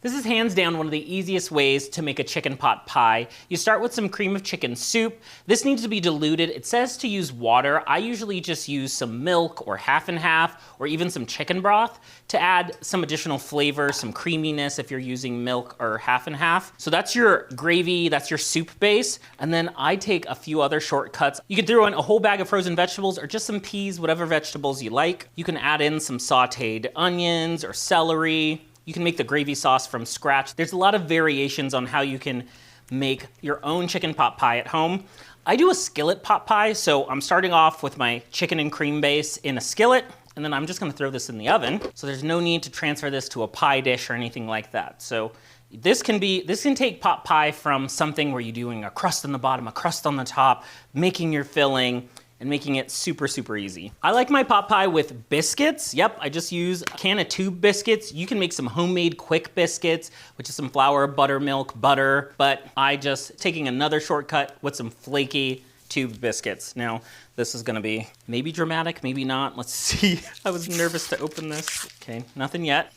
This is hands down one of the easiest ways to make a chicken pot pie. You start with some cream of chicken soup. This needs to be diluted. It says to use water. I usually just use some milk or half and half, or even some chicken broth to add some additional flavor, some creaminess if you're using milk or half and half. So that's your gravy, that's your soup base. And then I take a few other shortcuts. You can throw in a whole bag of frozen vegetables or just some peas, whatever vegetables you like. You can add in some sauteed onions or celery. You can make the gravy sauce from scratch. There's a lot of variations on how you can make your own chicken pot pie at home. I do a skillet pot pie, so I'm starting off with my chicken and cream base in a skillet, and then I'm just gonna throw this in the oven. So there's no need to transfer this to a pie dish or anything like that. So this can take pot pie from something where you're doing a crust on the bottom, a crust on the top, making your filling, and making it super, super easy. I like my pot pie with biscuits. Yep, I just use a can of tube biscuits. You can make some homemade quick biscuits, which is some flour, buttermilk, butter, but I just taking another shortcut with some flaky tube biscuits. Now, this is gonna be maybe dramatic, maybe not. Let's see. I was nervous to open this. Okay, nothing yet.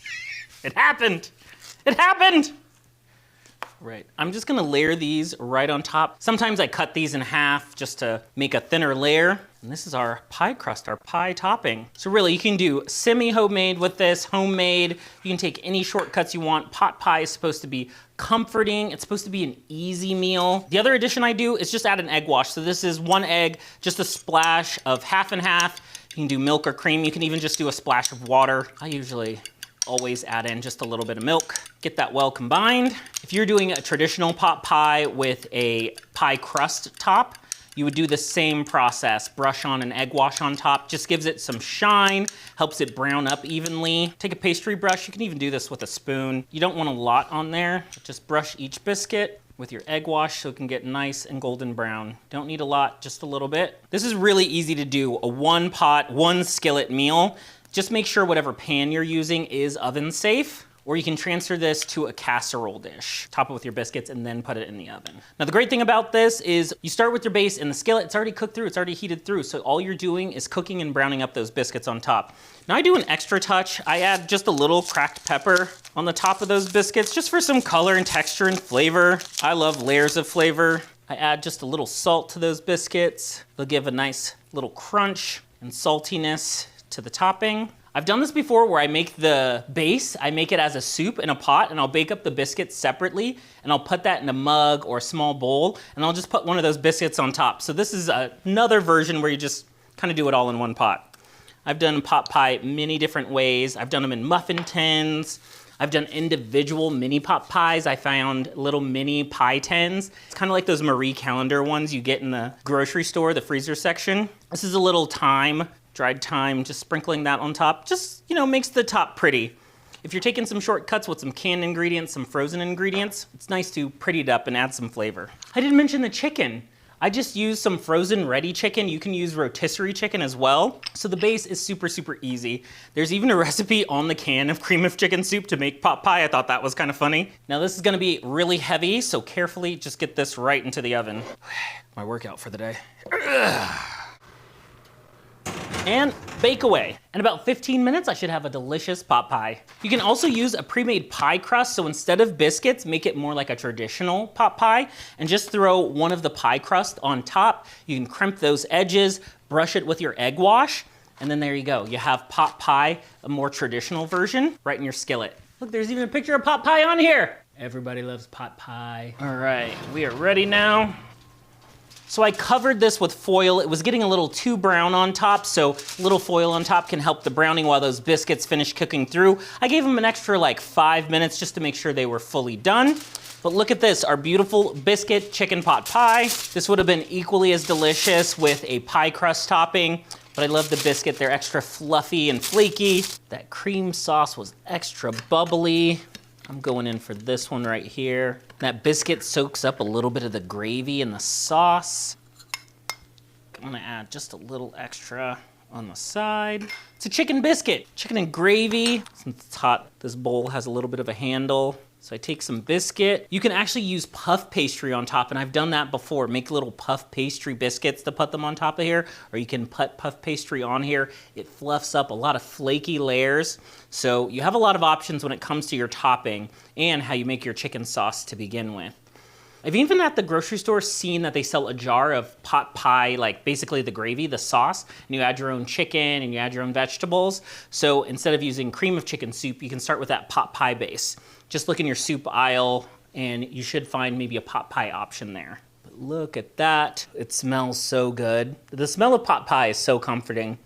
It happened! It happened! Right, I'm just gonna layer these right on top. Sometimes I cut these in half just to make a thinner layer. And this is our pie crust, our pie topping. So really, you can do semi-homemade with this, homemade. You can take any shortcuts you want. Pot pie is supposed to be comforting. It's supposed to be an easy meal. The other addition I do is just add an egg wash. So this is 1 egg, just a splash of half and half. You can do milk or cream. You can even just do a splash of water. I usually always add in just a little bit of milk. Get that well combined. If you're doing a traditional pot pie with a pie crust top, you would do the same process. Brush on an egg wash on top, just gives it some shine, helps it brown up evenly. Take a pastry brush, you can even do this with a spoon. You don't want a lot on there, just brush each biscuit with your egg wash so it can get nice and golden brown. Don't need a lot, just a little bit. This is really easy to do, a 1 pot, 1 skillet meal. Just make sure whatever pan you're using is oven safe, or you can transfer this to a casserole dish. Top it with your biscuits and then put it in the oven. Now the great thing about this is you start with your base in the skillet, it's already cooked through, it's already heated through, so all you're doing is cooking and browning up those biscuits on top. Now I do an extra touch. I add just a little cracked pepper on the top of those biscuits, just for some color and texture and flavor. I love layers of flavor. I add just a little salt to those biscuits. They'll give a nice little crunch and saltiness to the topping. I've done this before where I make the base, I make it as a soup in a pot, and I'll bake up the biscuits separately, and I'll put that in a mug or a small bowl, and I'll just put one of those biscuits on top. So this is another version where you just kind of do it all in one pot. I've done pot pie many different ways. I've done them in muffin tins. I've done individual mini pot pies. I found little mini pie tins. It's kind of like those Marie Calendar ones you get in the grocery store, the freezer section. This is a little thyme, dried thyme, just sprinkling that on top. Just, you know, makes the top pretty. If you're taking some shortcuts with some canned ingredients, some frozen ingredients, it's nice to pretty it up and add some flavor. I didn't mention the chicken. I just used some frozen ready chicken. You can use rotisserie chicken as well. So the base is super, super easy. There's even a recipe on the can of cream of chicken soup to make pot pie. I thought that was kind of funny. Now this is gonna be really heavy, so carefully just get this right into the oven. My workout for the day. And bake away. In about 15 minutes, I should have a delicious pot pie. You can also use a pre-made pie crust, so instead of biscuits, make it more like a traditional pot pie, and just throw one of the pie crust on top. You can crimp those edges, brush it with your egg wash, and then there you go. You have pot pie, a more traditional version, right in your skillet. Look, there's even a picture of pot pie on here. Everybody loves pot pie. All right, we are ready now. So I covered this with foil. It was getting a little too brown on top, so a little foil on top can help the browning while those biscuits finish cooking through. I gave them an extra like 5 minutes just to make sure they were fully done. But look at this, our beautiful biscuit chicken pot pie. This would have been equally as delicious with a pie crust topping, but I love the biscuit. They're extra fluffy and flaky. That cream sauce was extra bubbly. I'm going in for this one right here. That biscuit soaks up a little bit of the gravy and the sauce. I'm gonna add just a little extra on the side. It's a chicken biscuit, chicken and gravy. Since it's hot, this bowl has a little bit of a handle. So I take some biscuit. You can actually use puff pastry on top, and I've done that before. Make little puff pastry biscuits to put them on top of here, or you can put puff pastry on here. It fluffs up a lot of flaky layers. So you have a lot of options when it comes to your topping and how you make your chicken sauce to begin with. I've even at the grocery store seen that they sell a jar of pot pie, like basically the gravy, the sauce, and you add your own chicken and you add your own vegetables. So instead of using cream of chicken soup, you can start with that pot pie base. Just look in your soup aisle and you should find maybe a pot pie option there. But look at that. It smells so good. The smell of pot pie is so comforting.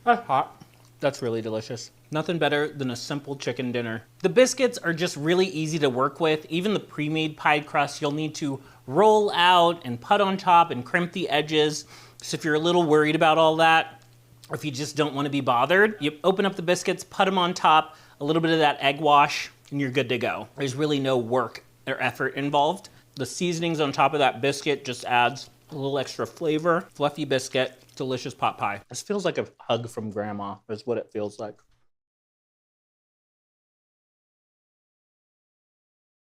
That's hot. That's really delicious. Nothing better than a simple chicken dinner. The biscuits are just really easy to work with. Even the pre-made pie crust, you'll need to roll out and put on top and crimp the edges. So if you're a little worried about all that, or if you just don't want to be bothered, you open up the biscuits, put them on top, a little bit of that egg wash, and you're good to go. There's really no work or effort involved. The seasonings on top of that biscuit just adds a little extra flavor. Fluffy biscuit, delicious pot pie. This feels like a hug from grandma, is what it feels like.